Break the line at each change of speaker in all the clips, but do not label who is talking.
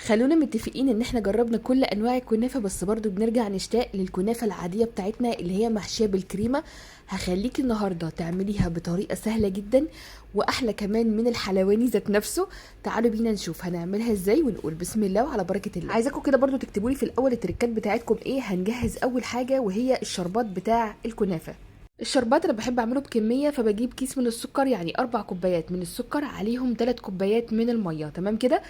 خلونا متفقين ان احنا جربنا كل انواع الكنافه، بس برضو بنرجع نشتاق للكنافه العاديه بتاعتنا اللي هي محشيه بالكريمه. هخليك النهارده تعمليها بطريقه سهله جدا واحلى كمان من الحلواني ذات نفسه. تعالوا بينا نشوف هنعملها ازاي ونقول بسم الله وعلى بركه الله. عايزاكم كده برضو تكتبوا لي في الاول التريكات بتاعتكم ايه. هنجهز اول حاجه وهي الشربات بتاع الكنافه. الشربات انا بحب اعمله بكميه، فبجيب كيس من السكر، يعني 4 كوبايات من السكر عليهم 3 كوبايات من الميه، تمام كده.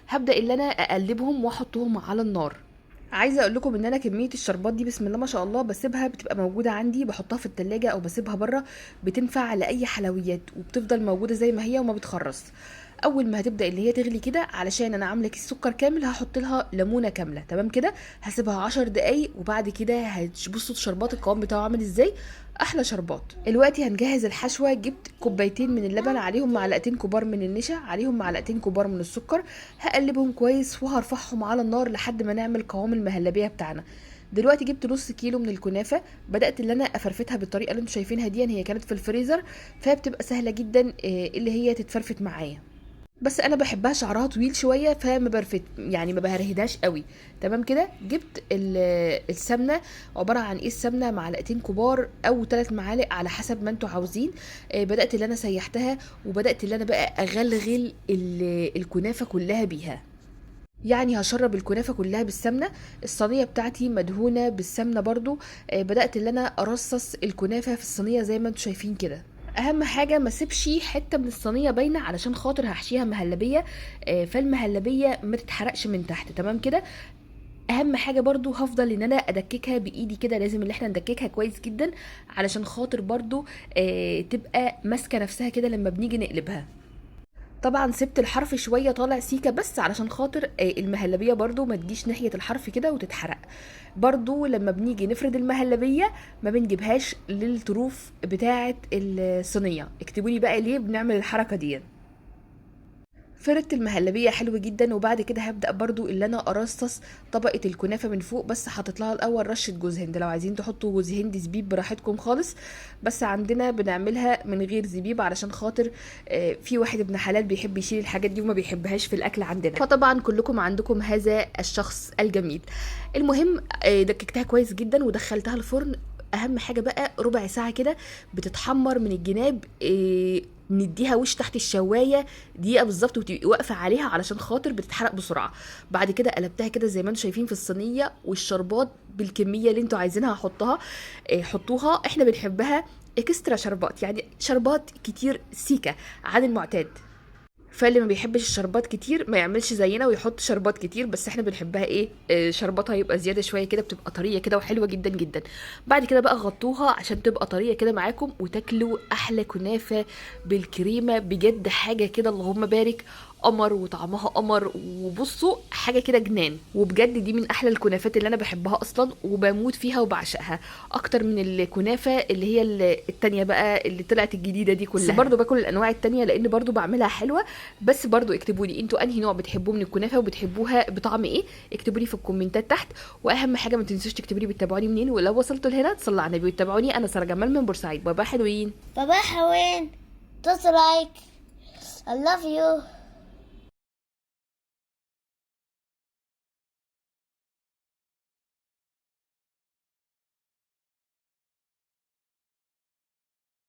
هبدا ان انا اقلبهم واحطهم على النار. عايزه اقول لكم ان انا كميه الشربات دي بسم الله ما شاء الله بسيبها، بتبقى موجوده عندي، بحطها في التلاجة او بسيبها بره، بتنفع لاي حلويات وبتفضل موجوده زي ما هي وما بتخرص. اول ما هتبدا اللي هي تغلي كده، علشان انا عامله كيس سكر كامل، هحط لها ليمونه كامله، تمام كده. هسيبها 10 دقايق وبعد كده هتبصوا الشربات القوام بتاعه عامل ازاي. احلى شربات. دلوقتي هنجهز الحشوه. جبت كوبايتين من اللبن، عليهم معلقتين كبار من النشا، عليهم معلقتين كبار من السكر. هقلبهم كويس وهرفعهم على النار لحد ما نعمل قوام المهلبيه بتاعنا. دلوقتي جبت نص كيلو من الكنافه، بدات اللي انا افرفتها بالطريقه اللي انتم شايفينها دي، هي كانت في الفريزر فبتبقى سهله جدا اللي هي تتفرفت معايا. بس انا بحبها شعرها طويل شويه فما برفت، يعني ما بهرهدهاش قوي، تمام كده. جبت السمنه، عباره عن ايه السمنه، معلقتين كبار او 3 معالق على حسب ما انتوا عاوزين. بدات اللي انا سيحتها وبدات اللي انا بقى اغلغل الكنافه كلها بيها، يعني هشرب الكنافه كلها بالسمنه. الصينيه بتاعتي مدهونه بالسمنه برضو. بدات اللي انا ارصص الكنافه في الصينيه زي ما انتوا شايفين كده. اهم حاجه ما سيبش حته من الصينيه باينه، علشان خاطر هحشيها مهلبيه، فالمهلبيه ما تتحرقش من تحت، تمام كده. اهم حاجه برضو هفضل ان انا ادككها بايدي كده، لازم ان احنا ندككها كويس جدا علشان خاطر برضو تبقى ماسكه نفسها كده لما بنيجي نقلبها. طبعا سبت الحرف شويه طالع سيكه بس علشان خاطر المهلبيه برضو ما تجيش ناحيه الحرف كده وتتحرق. برضو لما بنيجي نفرد المهلبيه ما بنجيبهاش للطروف بتاعه الصينيه. اكتبوا لي بقى ليه بنعمل الحركه دي. فردت المهلبيه حلو جدا، وبعد كده هبدا برضو اللي انا ارصص طبقه الكنافه من فوق، بس حاطط لها الاول رشه جوز هند. لو عايزين تحطوا جوز هند زبيب براحتكم خالص، بس عندنا بنعملها من غير زبيب علشان خاطر في واحد ابن حلال بيحب يشيل الحاجات دي وما بيحبهاش في الاكل عندنا، فطبعا كلكم عندكم هذا الشخص الجميل. المهم دككتها كويس جدا ودخلتها الفرن. اهم حاجه بقى ربع ساعه كده بتتحمر من الجناب. نديها وش تحت الشوايه دقيقه بالظبط وتبقي واقفه عليها علشان خاطر بتتحرق بسرعه. بعد كده قلبتها كده زي ما انتم شايفين في الصينيه، والشربات بالكميه اللي انتوا عايزينها هحطها. حطوها، احنا بنحبها اكسترا شربات، يعني شربات كتير سيكه عن المعتاد. فاللي ما بيحبش الشربات كتير ما يعملش زينا ويحط شربات كتير، بس احنا بنحبها ايه شرباتها يبقى زياده شويه كده، بتبقى طريه كده وحلوه جدا جدا. بعد كده بقى غطوها عشان تبقى طريه كده معاكم وتاكلوا احلى كنافه بالكريمه. بجد حاجه كده اللهم بارك، قمر وطعمها قمر، وبصوا حاجه كده جنان. وبجد دي من احلى الكنافات اللي انا بحبها اصلا وبموت فيها وبعشقها اكتر من الكنافه اللي هي التانية بقى اللي طلعت الجديده دي كلها. بس برضو باكل الانواع التانية لان برضو بعملها حلوه. بس برضو اكتبوا لي انتوا انهي نوع بتحبوه من الكنافه وبتحبوها بطعم ايه. اكتبوا لي في الكومنتات تحت. واهم حاجه ما تنسوش تكتبوا لي بتتابعوني منين، ولو وصلتوا لهنا تصلوا على النبي وتتابعوني. انا ساره جمال من بورسعيد. باي باي حلوين.
بابا حوين. Just like I love you.